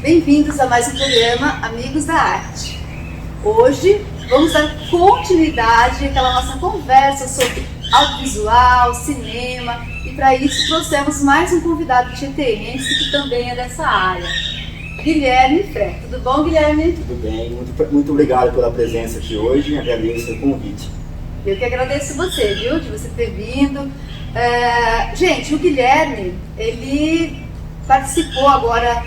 Bem-vindos a mais um programa Amigos da Arte. Hoje vamos dar continuidade àquela nossa conversa sobre audiovisual, cinema, e para isso trouxemos mais um convidado tieteense que também é dessa área, Guilherme Fré. Tudo bom, Guilherme? Tudo bem, muito obrigado pela presença aqui hoje, agradeço o convite. Eu que agradeço você, viu, de você ter vindo. Gente, o Guilherme, ele participou agora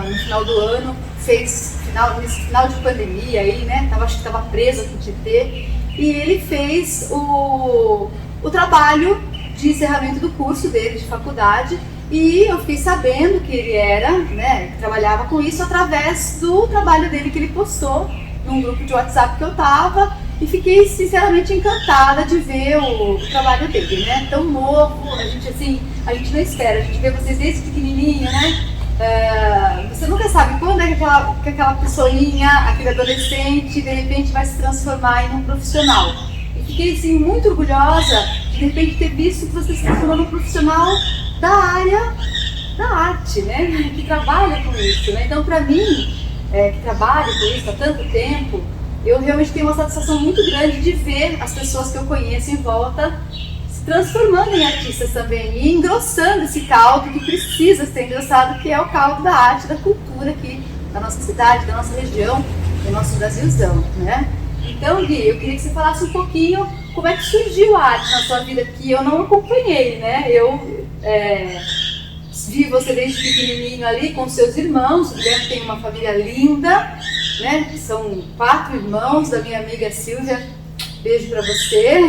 no final do ano, nesse final de pandemia aí, né? Acho que estava preso aqui em Tietê, e ele fez o trabalho de encerramento do curso dele de faculdade, e eu fiquei sabendo que ele que trabalhava com isso através do trabalho dele que ele postou num grupo de WhatsApp que eu estava, e fiquei sinceramente encantada de ver o trabalho dele, né? Tão novo, a gente não espera, a gente vê vocês desde pequenininho, né? Você nunca sabe quando é que aquela pessoinha, aquele adolescente, de repente vai se transformar em um profissional. E fiquei assim, muito orgulhosa de repente ter visto que você se transformou num profissional da área da arte, né? Que trabalha com isso, né? Então, para mim, que trabalho com isso há tanto tempo, eu realmente tenho uma satisfação muito grande de ver as pessoas que eu conheço em volta se transformando em artistas também e engrossando esse caldo que precisa ser engrossado, que é o caldo da arte, da cultura aqui da nossa cidade, da nossa região, do nosso Brasilzão, né? Então, Gui, eu queria que você falasse um pouquinho como é que surgiu a arte na sua vida, que eu não acompanhei, né? Eu vi você desde pequenininho ali com seus irmãos. O Guilherme tem uma família linda, né? São 4 irmãos da minha amiga Silvia. Beijo pra você.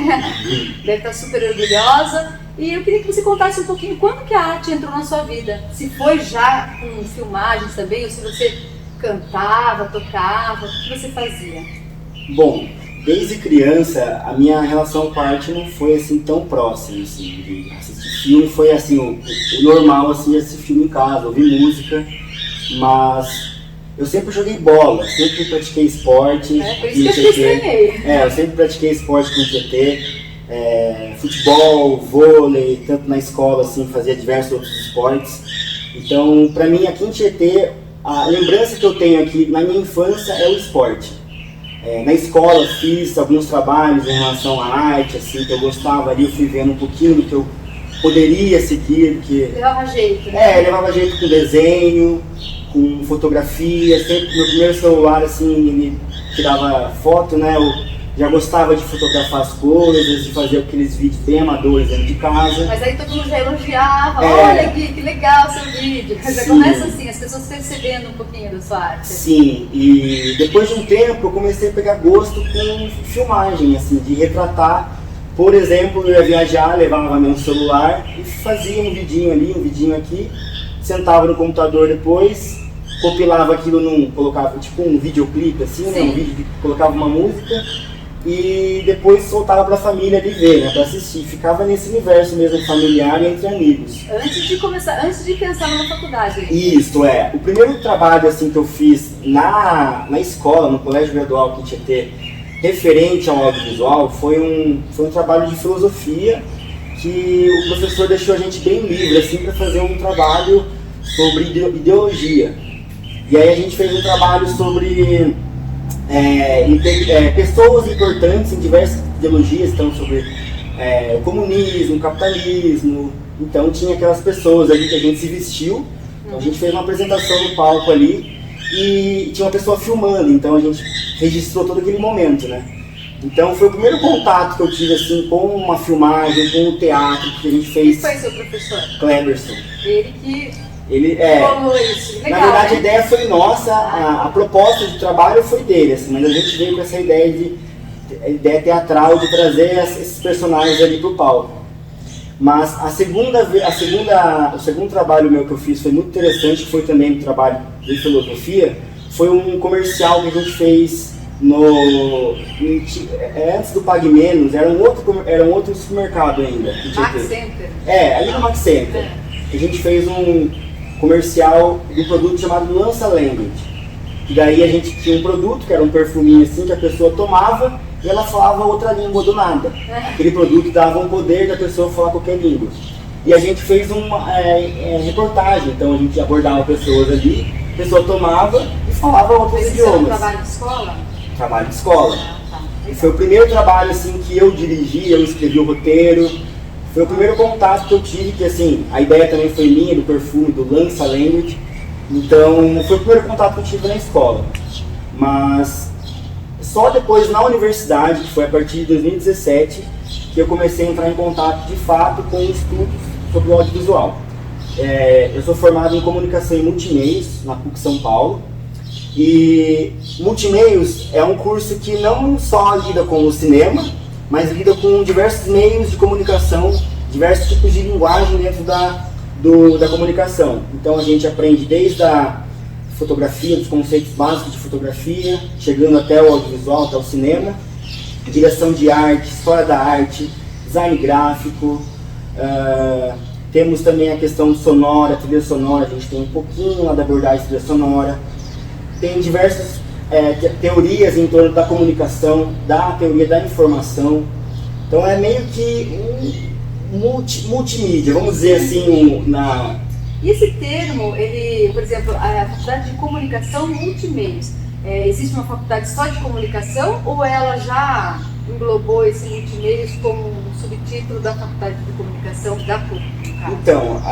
Deve estar super orgulhosa. E eu queria que você contasse um pouquinho quando que a arte entrou na sua vida. Se foi já com filmagens também, ou se você cantava, tocava, o que você fazia? Bom, desde criança a minha relação com a arte não foi assim tão próxima, assim, de assistir filme. Foi assim, o normal, assim, assistir filme em casa, ouvir música, mas eu sempre joguei bola, sempre pratiquei esporte. Por isso que eu te estranhei. Eu sempre pratiquei esporte com o Tietê, futebol, vôlei, tanto na escola, assim, fazia diversos outros esportes. Então, pra mim, aqui em Tietê, a lembrança que eu tenho aqui na minha infância é o esporte. Na escola fiz alguns trabalhos em relação à arte, assim, que eu gostava ali, eu fui vendo um pouquinho do que eu poderia seguir. Porque levava jeito, né? Levava jeito com desenho, com fotografia. Sempre meu primeiro celular, assim, ele tirava foto, né? Eu já gostava de fotografar as coisas, de fazer aqueles vídeos bem amadores dentro de casa. Mas aí todo mundo já elogiava, olha Gui, que legal o seu vídeo. Já começa assim, as pessoas percebendo um pouquinho da sua arte. Sim, e depois de um tempo eu comecei a pegar gosto com filmagem, assim, de retratar. Por exemplo, eu ia viajar, levava meu celular e fazia um vidinho ali, um vidinho aqui, sentava no computador depois, compilava aquilo colocava tipo um videoclipe assim, né, um vídeo, colocava uma música e depois soltava pra família ali ver, né, pra assistir. Ficava nesse universo mesmo familiar e entre amigos. Antes de pensar numa faculdade. Isso, o primeiro trabalho assim que eu fiz na escola, no colégio gradual aqui em Tietê, referente ao audiovisual, foi um trabalho de filosofia que o professor deixou a gente bem livre assim para fazer um trabalho sobre ideologia. E aí a gente fez um trabalho sobre pessoas importantes em diversas ideologias, então sobre o comunismo, o capitalismo. Então tinha aquelas pessoas ali que a gente se vestiu, então a gente fez uma apresentação no palco ali e tinha uma pessoa filmando, então a gente registrou todo aquele momento, né? Então foi o primeiro contato que eu tive assim com uma filmagem, com o teatro que a gente fez. Quem foi seu professor? Cleberson. Ele falou isso. Legal, na verdade, né? a ideia foi nossa, a proposta de trabalho foi dele, assim, mas a gente veio com essa ideia teatral de trazer esses personagens ali pro palco. Mas o segundo trabalho meu que eu fiz foi muito interessante, que foi também um trabalho de filosofia, foi um comercial que a gente fez antes do Pague Menos, era um outro supermercado ainda. Max Center? Ali no Max Center. A gente fez um comercial de um produto chamado Lança Language. E daí a gente tinha um produto, que era um perfuminho assim, que a pessoa tomava e ela falava outra língua do nada. Aquele produto dava um poder da pessoa falar qualquer língua. E a gente fez uma reportagem, então a gente abordava pessoas ali pessoa tomava e falava outros Mas isso é um idiomas. trabalho de escola? Trabalho de escola. Tá. E foi o primeiro trabalho assim que eu dirigi, eu escrevi o roteiro. Foi o primeiro contato que eu tive, que assim, a ideia também foi minha, do perfume, do Lança Language. Então, foi o primeiro contato que eu tive na escola. Mas só depois na universidade, que foi a partir de 2017, que eu comecei a entrar em contato de fato com estudos sobre o audiovisual. Eu sou formado em comunicação e multimeios na PUC São Paulo. E multimeios é um curso que não só lida com o cinema, mas lida com diversos meios de comunicação, diversos tipos de linguagem dentro da comunicação. Então a gente aprende desde a fotografia, dos conceitos básicos de fotografia, chegando até o audiovisual, até o cinema, direção de arte, história da arte, design gráfico, temos também a questão sonora, trilha sonora, a gente tem um pouquinho lá da abordagem trilha sonora, tem diversas teorias em torno da comunicação, da teoria da informação. Então é meio que multimídia, vamos dizer assim, E esse termo, ele, por exemplo, a faculdade de comunicação multimeios, existe uma faculdade só de comunicação ou ela já englobou esse multimeios como um subtítulo da faculdade de comunicação da PUC? Então,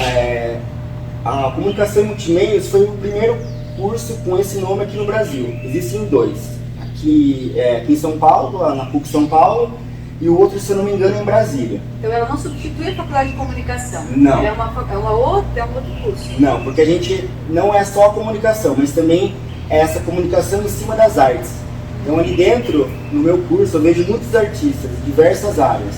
a comunicação e multimeios foi o primeiro curso com esse nome aqui no Brasil. Existem dois, aqui em São Paulo, na PUC São Paulo, e o outro, se eu não me engano, em Brasília. Então ela não substitui a faculdade de comunicação? Não. É um outro curso? Não, porque a gente não é só a comunicação, mas também é essa comunicação em cima das artes. Então ali dentro, no meu curso, eu vejo muitos artistas de diversas áreas.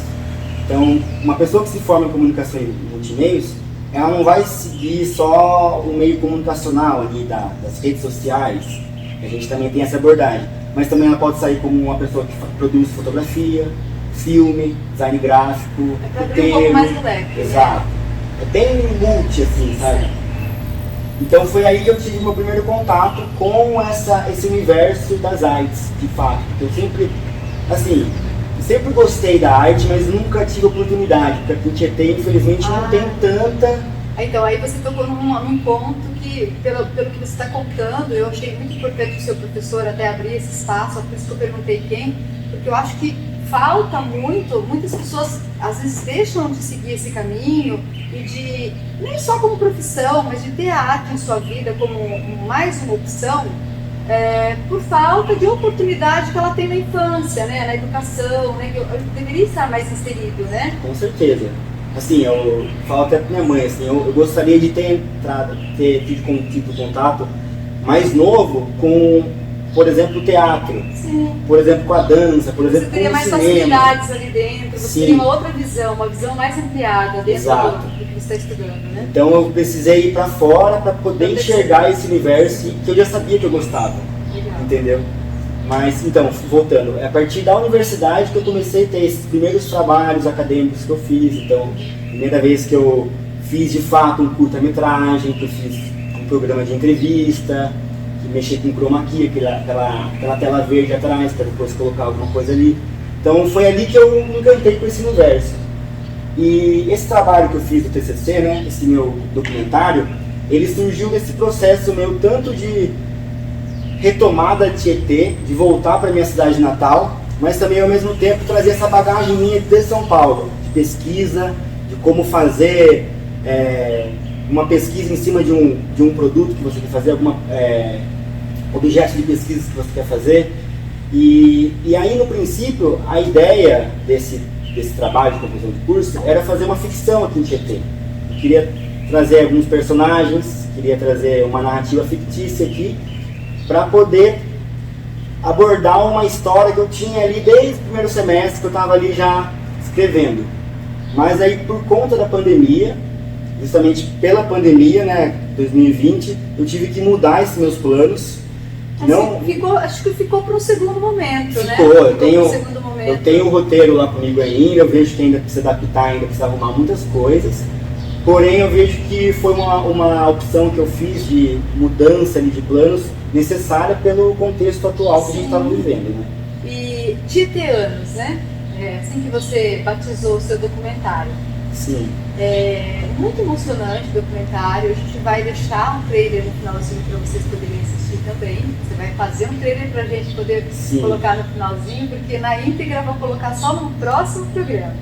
Então, uma pessoa que se forma em comunicação e multimeios, ela não vai seguir só o meio comunicacional ali das redes sociais, a gente também tem essa abordagem, mas também ela pode sair como uma pessoa que produz fotografia, filme, design gráfico, para abrir um pouco mais do leque. Exato. É bem multi, assim, sabe? Então foi aí que eu tive meu primeiro contato com esse universo das artes, de fato. Eu sempre gostei da arte, mas nunca tive oportunidade, porque aqui em Tietê, infelizmente, não tem tanta... Então, aí você tocou num ponto que, pelo que você está contando, eu achei muito importante o seu professor até abrir esse espaço, por isso que eu perguntei quem, porque eu acho que falta muitas pessoas às vezes deixam de seguir esse caminho e de, nem só como profissão, mas de ter a arte em sua vida como mais uma opção, por falta de oportunidade que ela tem na infância, né, na educação, né, que deveria estar mais inserido, né? Com certeza. Assim, eu falo até pra minha mãe, assim, eu gostaria de ter tido contato mais novo com, por exemplo, o teatro. Sim. Por exemplo, com a dança, por exemplo, você teria com o mais cinema. facilidades ali dentro, você Sim. teria uma outra visão, uma visão mais ampliada dentro Exato. do que você está estudando, né? Então eu precisei ir para fora para poder enxergar esse universo que eu já sabia que eu gostava. Legal. Entendeu? Mas, então, voltando, é a partir da universidade que eu comecei a ter esses primeiros trabalhos acadêmicos que eu fiz. Então, primeira vez que eu fiz de fato um curta-metragem, que eu fiz um programa de entrevista, que mexi com chroma key, aquela tela verde atrás, para depois colocar alguma coisa ali. Então, foi ali que eu me encantei com esse universo. E esse trabalho que eu fiz do TCC, né, esse meu documentário, ele surgiu desse processo meu, tanto de retomada de Tietê, de voltar para minha cidade natal, mas também ao mesmo tempo trazer essa bagagem minha de São Paulo, de pesquisa, de como fazer uma pesquisa em cima de um produto que você quer fazer, algum objeto de pesquisa que você quer fazer. E aí, no princípio, a ideia desse trabalho de conclusão de curso era fazer uma ficção aqui em Tietê. Eu queria trazer alguns personagens, queria trazer uma narrativa fictícia aqui, para poder abordar uma história que eu tinha ali desde o primeiro semestre, que eu estava ali já escrevendo. Mas aí, por conta da pandemia, justamente pela pandemia, né, 2020, eu tive que mudar esses meus planos. Acho que ficou para um segundo momento, né? Eu tenho um roteiro lá comigo ainda, eu vejo que ainda precisa adaptar, ainda precisa arrumar muitas coisas. Porém, eu vejo que foi uma opção que eu fiz de mudança ali de planos necessária pelo contexto atual que a gente estava vivendo, né? E Tieteanos, né? Assim que você batizou o seu documentário. Sim. Muito emocionante o documentário. A gente vai deixar um trailer no finalzinho para vocês poderem assistir também. Você vai fazer um trailer para a gente poder colocar no finalzinho, porque na íntegra eu vou colocar só no próximo programa.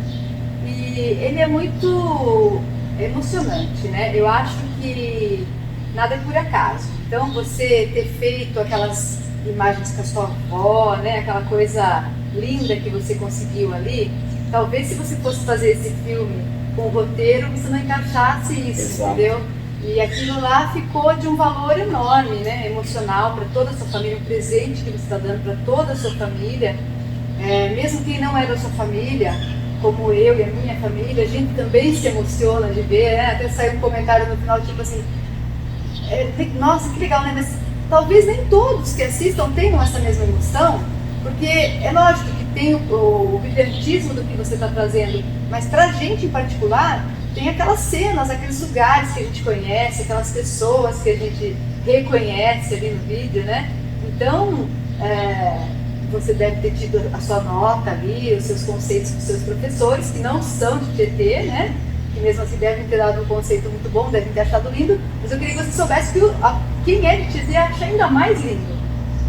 E ele é muito emocionante, né? Eu acho que nada é por acaso. Então você ter feito aquelas imagens com a sua avó, né? Aquela coisa linda que você conseguiu ali, talvez se você fosse fazer esse filme com o roteiro, você não encaixasse isso, Exato. entendeu? E aquilo lá ficou de um valor enorme, né? Emocional para toda a sua família, um presente que você está dando para toda a sua família. Mesmo quem não é da sua família, como eu e a minha família, a gente também se emociona de ver, né? Até saiu um comentário no final, tipo assim, nossa, que legal, né? Mas talvez nem todos que assistam tenham essa mesma emoção, porque é lógico que tem o brilhantismo do que você está trazendo, mas para a gente em particular, tem aquelas cenas, aqueles lugares que a gente conhece, aquelas pessoas que a gente reconhece ali no vídeo, né? Então, você deve ter tido a sua nota ali, os seus conceitos com os seus professores, que não são de Tietê, né? Que mesmo assim devem ter dado um conceito muito bom, devem ter achado lindo, mas eu queria que você soubesse que quem é de Tietê acha ainda mais lindo.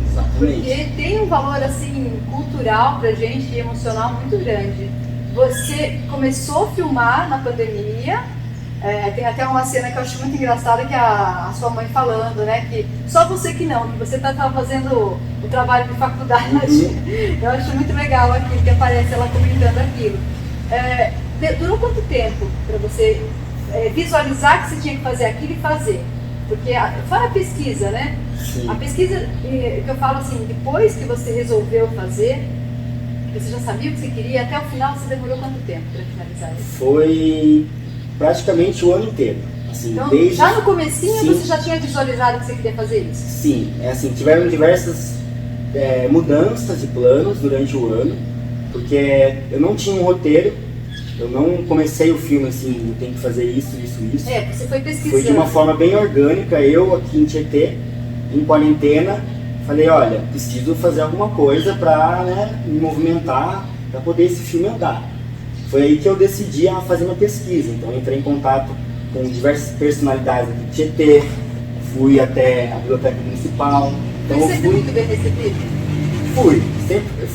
Exatamente. Porque tem um valor assim cultural pra gente e emocional muito grande. Você começou a filmar na pandemia, tem até uma cena que eu acho muito engraçada, que a sua mãe falando, né, que só você que não, que você estava fazendo o trabalho de faculdade. Eu acho muito legal aquilo que aparece ela comentando aquilo. Durou quanto tempo para você visualizar que você tinha que fazer aquilo e fazer? Porque fora a pesquisa, né? Sim. A pesquisa, que eu falo assim, depois que você resolveu fazer, você já sabia o que você queria, até o final você demorou quanto tempo para finalizar isso? Foi praticamente o ano inteiro. Assim, Então, desde... já no comecinho Sim. você já tinha visualizado que você queria fazer isso? Sim, assim, tiveram diversas mudanças de planos durante o ano, porque eu não tinha um roteiro, eu não comecei o filme assim, tem que fazer isso. Você foi pesquisando. Foi de uma forma bem orgânica, eu aqui em Tietê, em quarentena, falei, olha, preciso fazer alguma coisa para, né, me movimentar, para poder esse filme andar. Foi aí que eu decidi a fazer uma pesquisa, então entrei em contato com diversas personalidades aqui de Tietê, fui até a Biblioteca Municipal. Então Foi sempre muito bem recebido?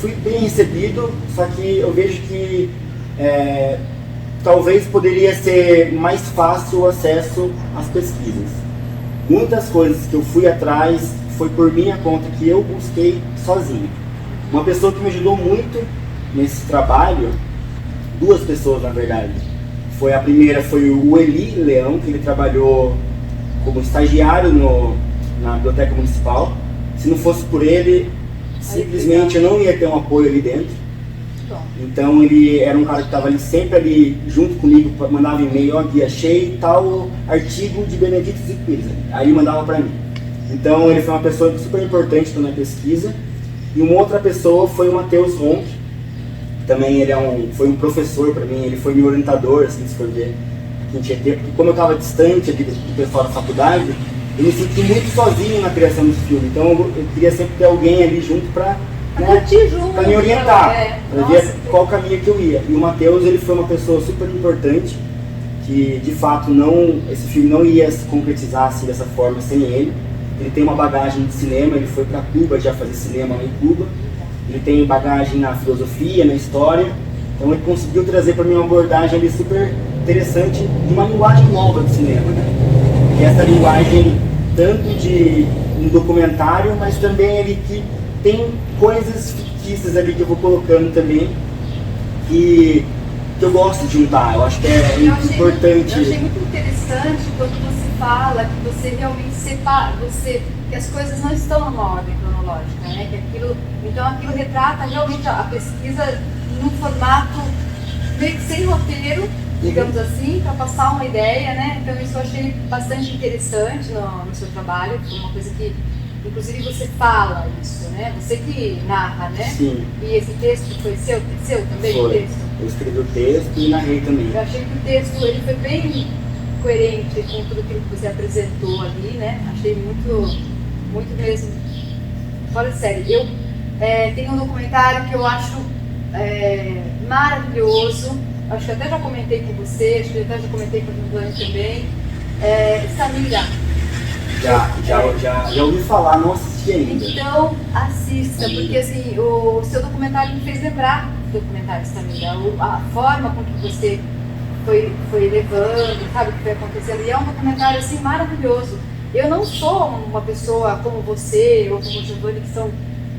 Fui bem recebido, só que eu vejo que talvez poderia ser mais fácil o acesso às pesquisas. Muitas coisas que eu fui atrás foi por minha conta, que eu busquei sozinho. Uma pessoa que me ajudou muito nesse trabalho, duas pessoas na verdade. A primeira foi o Eli Leão, que ele trabalhou como estagiário na Biblioteca Municipal. Se não fosse por ele, simplesmente eu não ia ter um apoio ali dentro. Então ele era um cara que estava ali sempre ali junto comigo, mandava e-mail, Gui, achei tal artigo de Benedictus e Pisa. Aí ele mandava para mim. Então ele foi uma pessoa super importante para minha pesquisa. E uma outra pessoa foi o Matheus Ronk, também ele foi um professor para mim, ele foi meu orientador, assim, se for ver aqui em Tietê, porque como eu estava distante aqui do pessoal da faculdade, eu me senti muito sozinho na criação desse filme. Então eu queria sempre ter alguém ali junto para me orientar, para ver qual caminho que eu ia. E o Matheus, ele foi uma pessoa super importante, que de fato esse filme não ia se concretizar assim dessa forma sem ele. Ele tem uma bagagem de cinema, ele foi para Cuba já fazer cinema lá em Cuba. Ele tem bagagem na filosofia, na história. Então ele conseguiu trazer para mim uma abordagem ali super interessante de uma linguagem nova de cinema, né? E essa linguagem tanto de um documentário, mas também ali que tem coisas fictícias ali que eu vou colocando também, que eu gosto de juntar. Eu acho que é importante. Eu achei muito interessante quando você fala que você realmente separa, que as coisas não estão numa ordem cronológica, né? Então aquilo retrata realmente a pesquisa num formato meio que sem roteiro, digamos assim, para passar uma ideia, né? Então isso eu achei bastante interessante no seu trabalho, foi uma coisa que inclusive você fala isso, né? Você que narra, né? Sim. E esse texto foi seu também? Foi. O texto? Eu escrevi o texto e narrei também. Eu achei que o texto ele foi bem coerente com tudo aquilo que você apresentou ali, né? Achei muito mesmo. Fora de série. Eu tenho um documentário que eu acho maravilhoso. acho que até já comentei com você, acho que até já comentei com a Giovanni também, Samira. Já ouvi falar, não assisti ainda. Então, assista, porque assim, o seu documentário me fez lembrar do documentário Samira, a forma com que você foi levando, sabe, o que foi acontecendo, e é um documentário assim maravilhoso. Eu não sou uma pessoa como você ou como o Giovanni, que são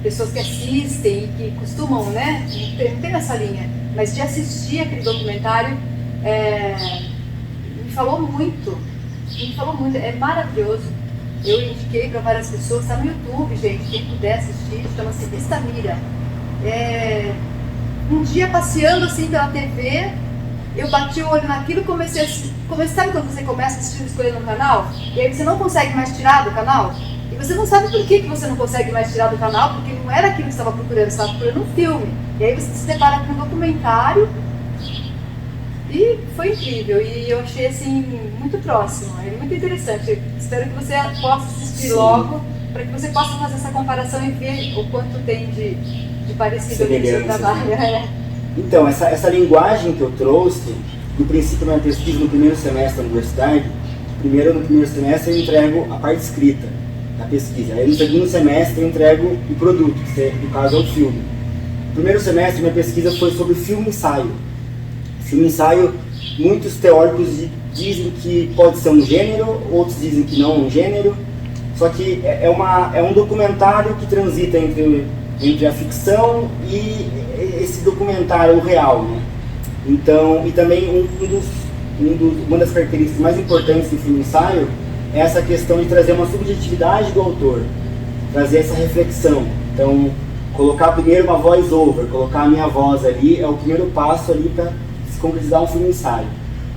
pessoas que assistem e que costumam, né, não tem essa linha, mas de assistir aquele documentário me falou muito, é maravilhoso. Eu indiquei para várias pessoas, está no YouTube, gente, quem puder assistir, chama-se Samira. Um dia passeando assim pela TV, eu bati o olho naquilo e comecei, sabe quando você começa a assistir escolhendo um canal? E aí você não consegue mais tirar do canal? E você não sabe por que você não consegue mais tirar do canal, porque não era aquilo que você estava procurando, você estava procurando um filme. E aí você se depara com um documentário e foi incrível. E eu achei assim, muito próximo, é muito interessante. Espero que você possa assistir logo, para que você possa fazer essa comparação e ver o quanto tem de parecido com o seu trabalho. Então, essa linguagem que eu trouxe, no princípio da minha pesquisa, no primeiro semestre da universidade, no primeiro semestre eu entrego a parte escrita da pesquisa. Aí no segundo semestre eu entrego o produto, que no caso é o filme. No primeiro semestre minha pesquisa foi sobre filme-ensaio. Filme-ensaio, muitos teóricos dizem que pode ser um gênero, outros dizem que não é um gênero. Só que é um documentário que transita entre a ficção e esse documentário real, né? Então, e também uma das características mais importantes do filme-ensaio é essa questão de trazer uma subjetividade do autor, trazer essa reflexão. Então, colocar primeiro uma voice-over, colocar a minha voz ali, é o primeiro passo ali para se concretizar um filme-ensaio.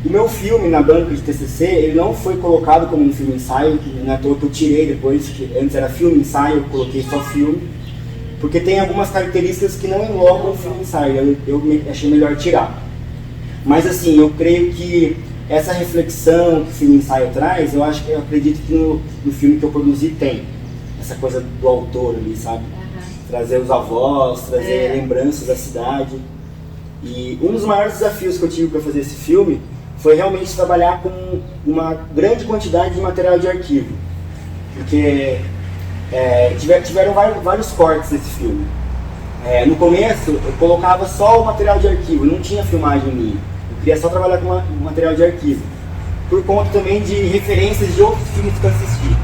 O meu filme, na banca de TCC, ele não foi colocado como um filme-ensaio, não é à toa que eu tirei depois, que antes era filme-ensaio, eu coloquei só filme, porque tem algumas características que não englobam o filme-ensaio, eu achei melhor tirar. Mas assim, eu creio que essa reflexão que o filme-ensaio traz, eu acredito que no filme que eu produzi tem essa coisa do autor ali, sabe? Trazer os avós, trazer lembranças da cidade. E um dos maiores desafios que eu tive para fazer esse filme foi realmente trabalhar com uma grande quantidade de material de arquivo. Porque tiveram vários cortes nesse filme. No começo eu colocava só o material de arquivo, não tinha filmagem minha. Eu queria só trabalhar com material de arquivo, por conta também de referências de outros filmes que eu assisti.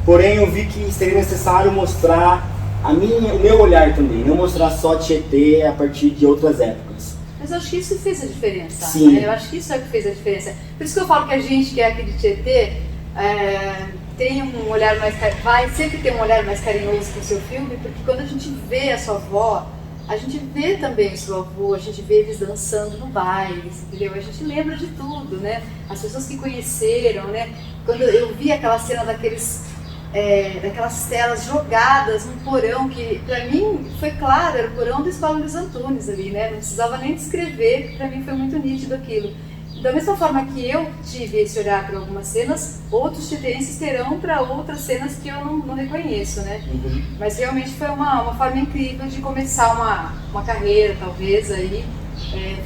Porém eu vi que seria necessário mostrar o meu olhar também, não mostrar só Tietê a partir de outras épocas. Mas eu acho que isso fez a diferença. Sim. Eu acho que isso é o que fez a diferença. Por isso que eu falo que a gente que é aqui de Tietê tem um olhar vai sempre ter um olhar mais carinhoso com o seu filme, porque quando a gente vê a sua avó, a gente vê também o seu avô, a gente vê eles dançando no baile, entendeu? A gente lembra de tudo, né? As pessoas que conheceram, né? Quando eu vi aquela cena daquelas telas jogadas num porão, que pra mim foi claro, era o porão da Escola Luiz Antunes ali, né? Não precisava nem descrever, pra mim foi muito nítido aquilo. Da mesma forma que eu tive esse olhar para algumas cenas, outros tietenses terão para outras cenas que eu não reconheço, né? Uhum. Mas realmente foi uma forma incrível de começar uma carreira, talvez, aí,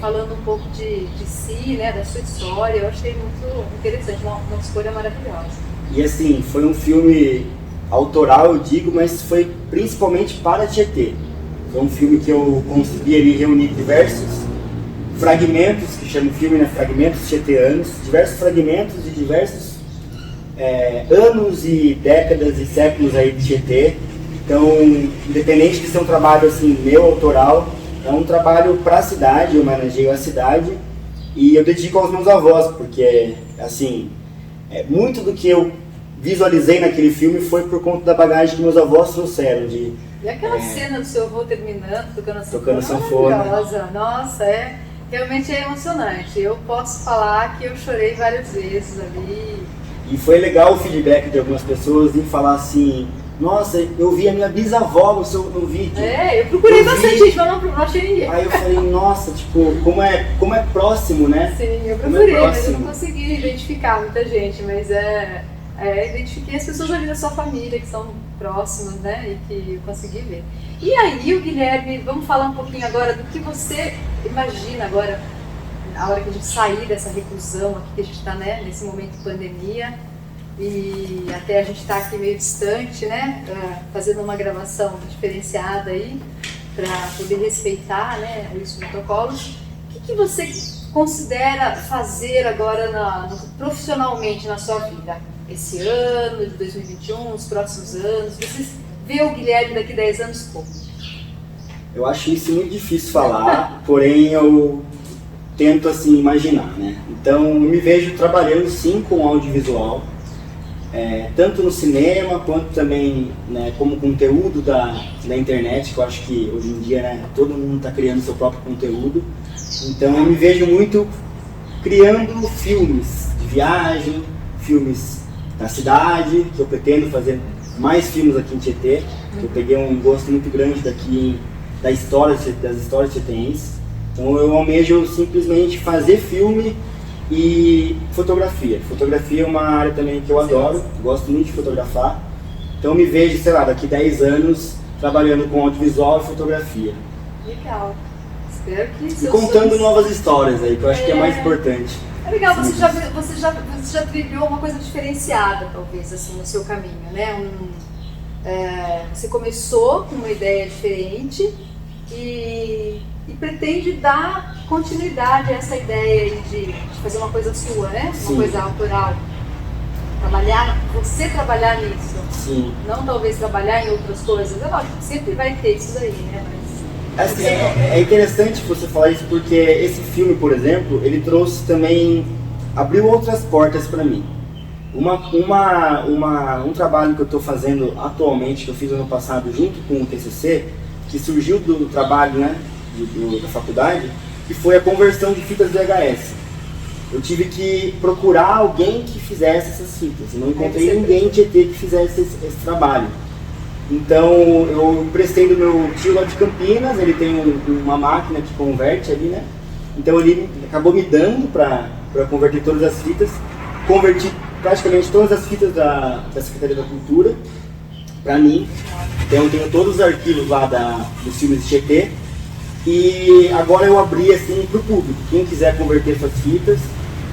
falando um pouco de si, né, da sua história. Eu achei muito interessante, uma escolha maravilhosa. E assim, foi um filme autoral, eu digo, mas foi principalmente para Tietê. Foi um filme que eu consegui ali reunir diversos fragmentos, que chama o filme, né, fragmentos tieteanos, diversos fragmentos de diversos anos e décadas e séculos aí de Tietê. Então, independente de ser um trabalho assim, meu autoral, é um trabalho para a cidade, eu homenageio a cidade e eu dedico aos meus avós, porque assim, muito do que eu visualizei naquele filme foi por conta da bagagem que meus avós trouxeram. E aquela cena do seu avô terminando, tocando sanfona. Maravilhosa, nossa, realmente é emocionante. Eu posso falar que eu chorei várias vezes ali. E foi legal o feedback de algumas pessoas em falar assim, nossa, eu vi a minha bisavó no vídeo. Eu procurei bastante gente, mas não achei ninguém. Aí eu falei, nossa, tipo, como é próximo, né? Sim, eu procurei, mas eu não consegui identificar muita gente, mas identifiquei as pessoas ali da sua família, que são próximas, né, e que eu consegui ver. E aí, o Guilherme, vamos falar um pouquinho agora do que você imagina agora, a hora que a gente sair dessa reclusão aqui, que a gente está, né, nesse momento de pandemia, e até a gente está aqui meio distante, né, fazendo uma gravação diferenciada aí, para poder respeitar, né, os protocolos. O que você considera fazer agora profissionalmente na sua vida? Esse ano de 2021, os próximos anos? Você vê o Guilherme daqui 10 anos como? Eu acho isso muito difícil falar, porém eu tento assim imaginar, né? Então eu me vejo trabalhando sim com audiovisual, tanto no cinema quanto também, né, como conteúdo da internet, que eu acho que hoje em dia, né, todo mundo está criando seu próprio conteúdo. Então eu me vejo muito criando filmes de viagem, filmes da cidade, que eu pretendo fazer mais filmes aqui em Tietê, que eu peguei um gosto muito grande daqui das histórias tietenses. Então eu almejo simplesmente fazer filme e fotografia. Fotografia é uma área também que eu adoro, gosto muito de fotografar. Então eu me vejo, sei lá, daqui 10 anos trabalhando com audiovisual e fotografia. Legal. Espero que e contando novas histórias aí, que eu acho que é mais importante. É legal, você já trilhou uma coisa diferenciada, talvez, assim, no seu caminho, né? Você começou com uma ideia diferente e pretende dar continuidade a essa ideia aí de fazer uma coisa sua, né? Uma coisa autoral. Você trabalhar nisso. Sim. Não talvez trabalhar em outras coisas. É lógico, sempre vai ter isso daí, né? Mas é interessante você falar isso porque esse filme, por exemplo, ele trouxe também, abriu outras portas para mim. Um trabalho que eu estou fazendo atualmente, que eu fiz ano passado junto com o TCC, que surgiu do trabalho, né, da faculdade, que foi a conversão de fitas VHS. Eu tive que procurar alguém que fizesse essas fitas, não encontrei ninguém em Tietê que fizesse esse trabalho. Então eu emprestei do meu tio lá de Campinas, ele tem uma máquina que converte ali, né? Então ele acabou me dando para converter todas as fitas, converti praticamente todas as fitas da Secretaria da Cultura para mim. Então eu tenho todos os arquivos lá dos filmes de Tietê. E agora eu abri assim para o público. Quem quiser converter suas fitas,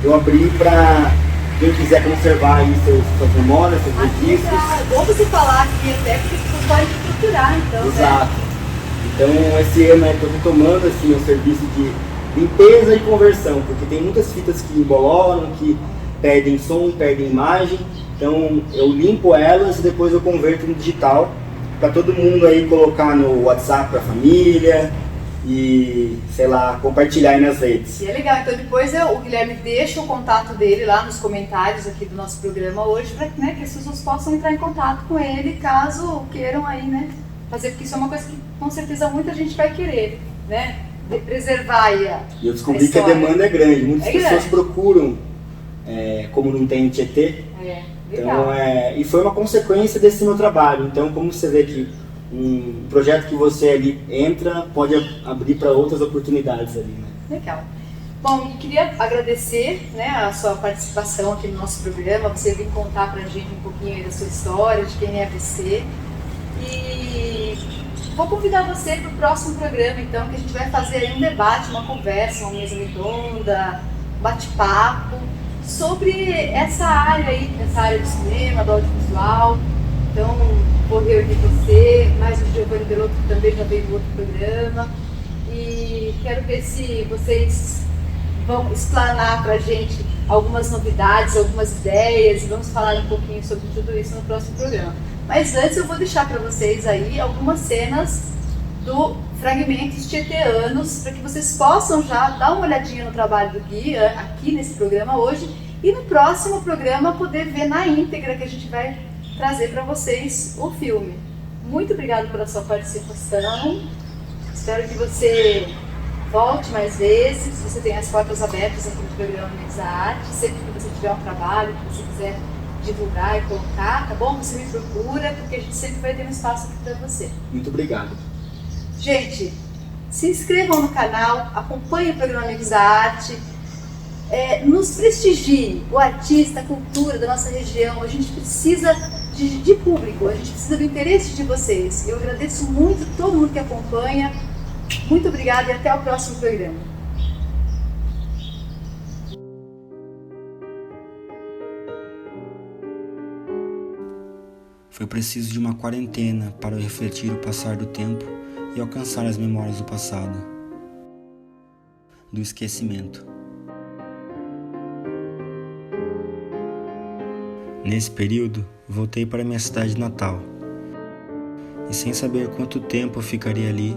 eu abri para quem quiser conservar aí suas memórias, seus registros. É bom você falar aqui até porque você pode procurar, então. Exato. Né? Então esse ano eu estou retomando assim, o serviço de limpeza e conversão, porque tem muitas fitas que emboloram, que perdem som, perdem imagem. Então eu limpo elas e depois eu converto no digital para todo mundo aí colocar no WhatsApp para a família e, sei lá, compartilhar aí nas redes. E é legal, então depois o Guilherme deixa o contato dele lá nos comentários aqui do nosso programa hoje, para, né, que as pessoas possam entrar em contato com ele, caso queiram aí, né, fazer, porque isso é uma coisa que com certeza muita gente vai querer, né, preservar aí E eu descobri que a demanda é grande, muitas pessoas grande. Procuram, como não tem Tietê, legal. Então, e foi uma consequência desse meu trabalho. Então, como você vê que um projeto que você ali entra pode abrir para outras oportunidades ali, né? Legal. Bom, eu queria agradecer, né, a sua participação aqui no nosso programa, você vir contar pra gente um pouquinho aí da sua história, de quem é você. E vou convidar você para o próximo programa, então, que a gente vai fazer aí um debate, uma conversa, uma mesa redonda, um bate-papo sobre essa área aí, essa área do cinema, do audiovisual. Então, vou reunir você, mais o Giovanni Belotto, que também já veio do outro programa. E quero ver se vocês vão explanar para a gente algumas novidades, algumas ideias, e vamos falar um pouquinho sobre tudo isso no próximo programa. Mas antes eu vou deixar para vocês aí algumas cenas do Fragmentos Tieteanos, para que vocês possam já dar uma olhadinha no trabalho do Gui aqui nesse programa hoje, e no próximo programa poder ver na íntegra, que a gente vai trazer para vocês o filme. Muito obrigada pela sua participação, espero que você volte mais vezes, você tem as portas abertas aqui no programa Mix Arte, sempre que você tiver um trabalho, que você quiser divulgar e colocar, tá bom? Você me procura, porque a gente sempre vai ter um espaço aqui para você. Muito obrigado. Gente, se inscrevam no canal, acompanhem o programa Amigos da Arte, nos prestigie, o artista, a cultura da nossa região. A gente precisa de público, a gente precisa do interesse de vocês. Eu agradeço muito todo mundo que acompanha. Muito obrigada e até o próximo programa. Foi preciso de uma quarentena para eu refletir o passar do tempo e alcançar as memórias do passado, do esquecimento. Nesse período, voltei para minha cidade natal e, sem saber quanto tempo eu ficaria ali,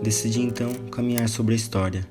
decidi então caminhar sobre a história.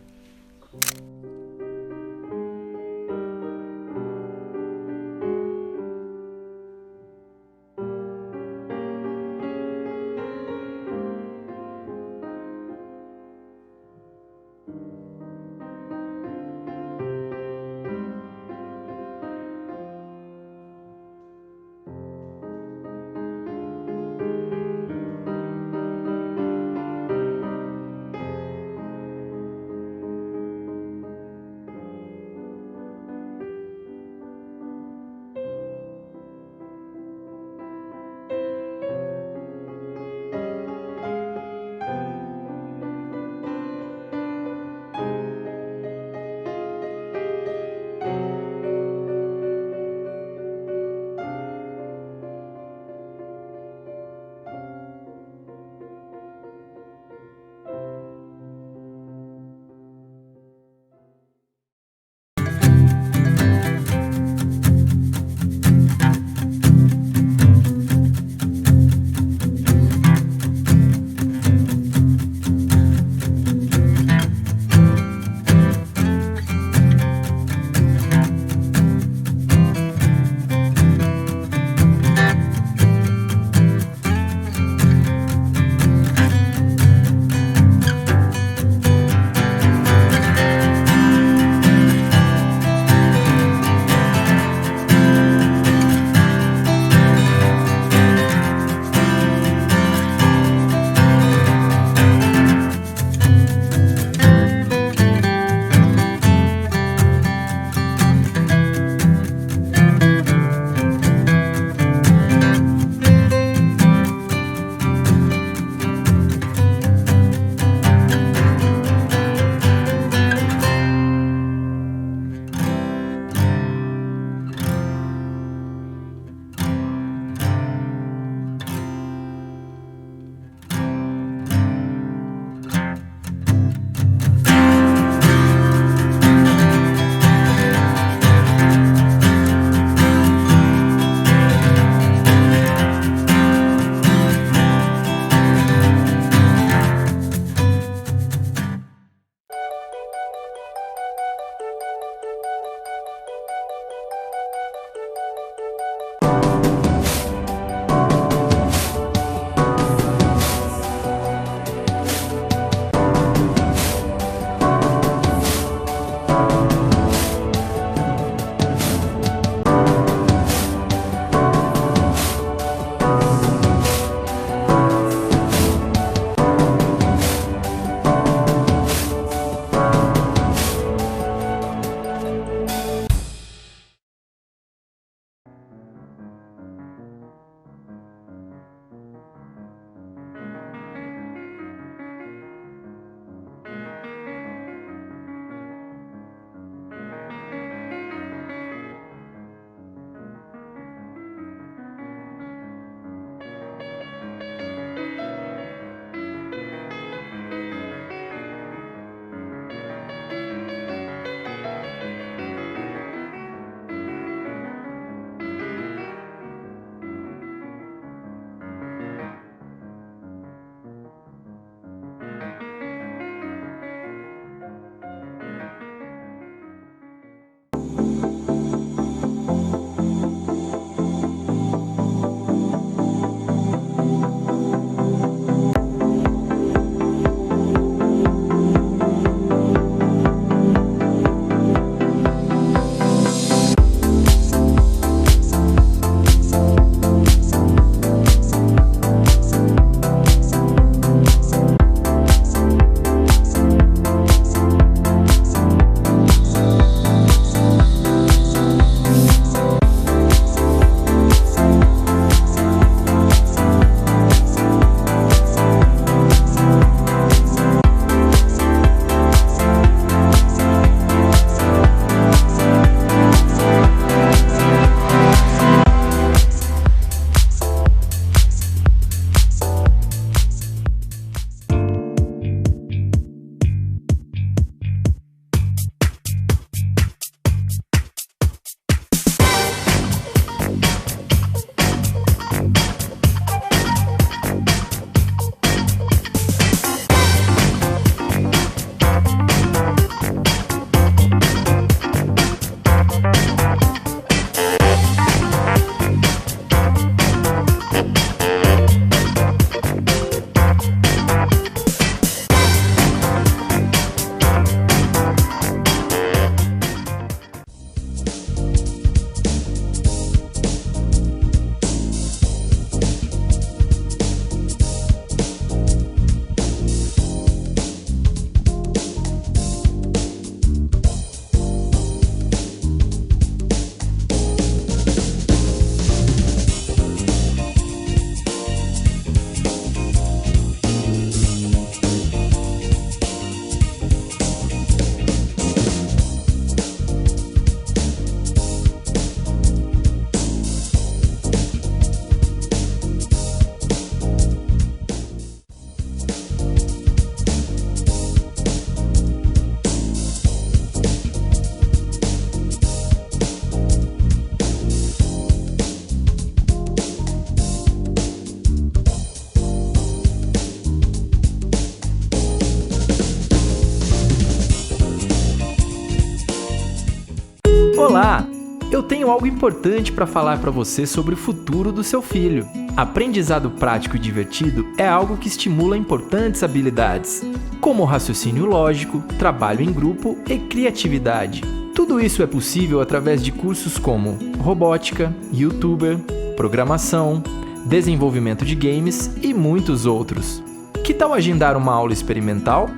Olá! Eu tenho algo importante para falar para você sobre o futuro do seu filho. Aprendizado prático e divertido é algo que estimula importantes habilidades, como raciocínio lógico, trabalho em grupo e criatividade. Tudo isso é possível através de cursos como robótica, youtuber, programação, desenvolvimento de games e muitos outros. Que tal agendar uma aula experimental?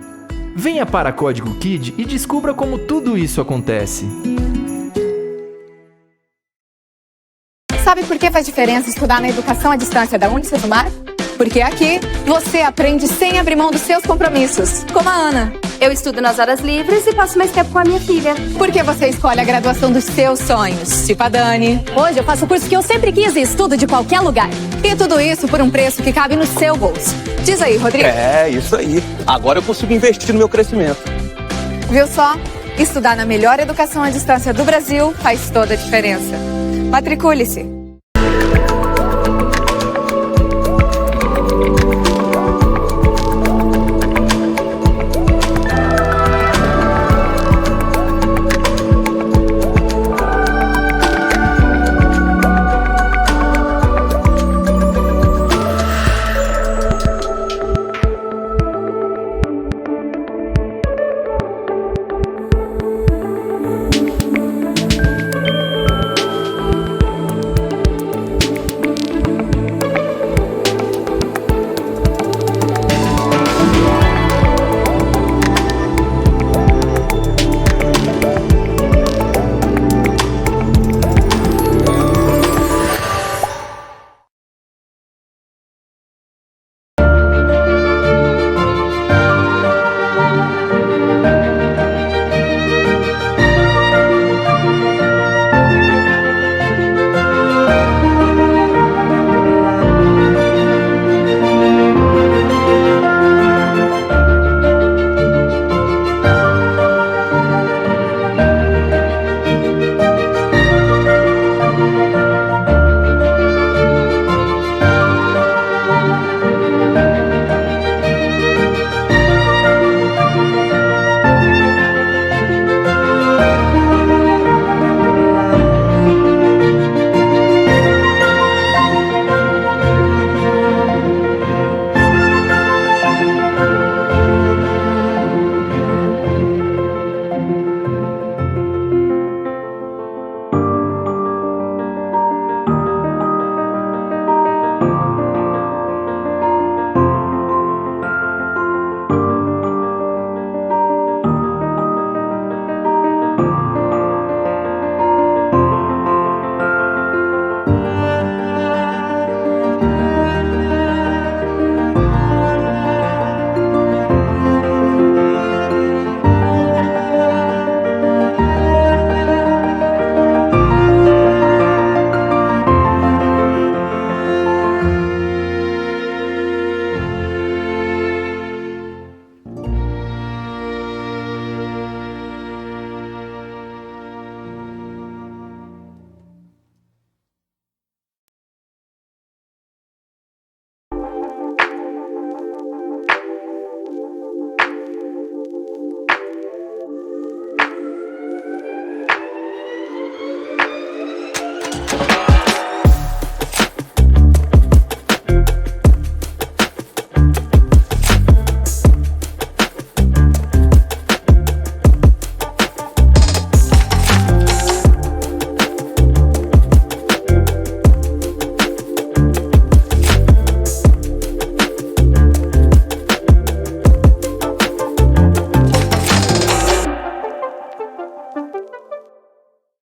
Venha para Código Kid e descubra como tudo isso acontece. Sabe por que faz diferença estudar na educação à distância da Unicesumar? Porque aqui você aprende sem abrir mão dos seus compromissos, como a Ana. Eu estudo nas horas livres e passo mais tempo com a minha filha. Porque você escolhe a graduação dos seus sonhos, tipo a Dani. Hoje eu faço o curso que eu sempre quis e estudo de qualquer lugar. E tudo isso por um preço que cabe no seu bolso. Diz aí, Rodrigo. É, isso aí. Agora eu consigo investir no meu crescimento. Viu só? Estudar na melhor educação à distância do Brasil faz toda a diferença. Matricule-se!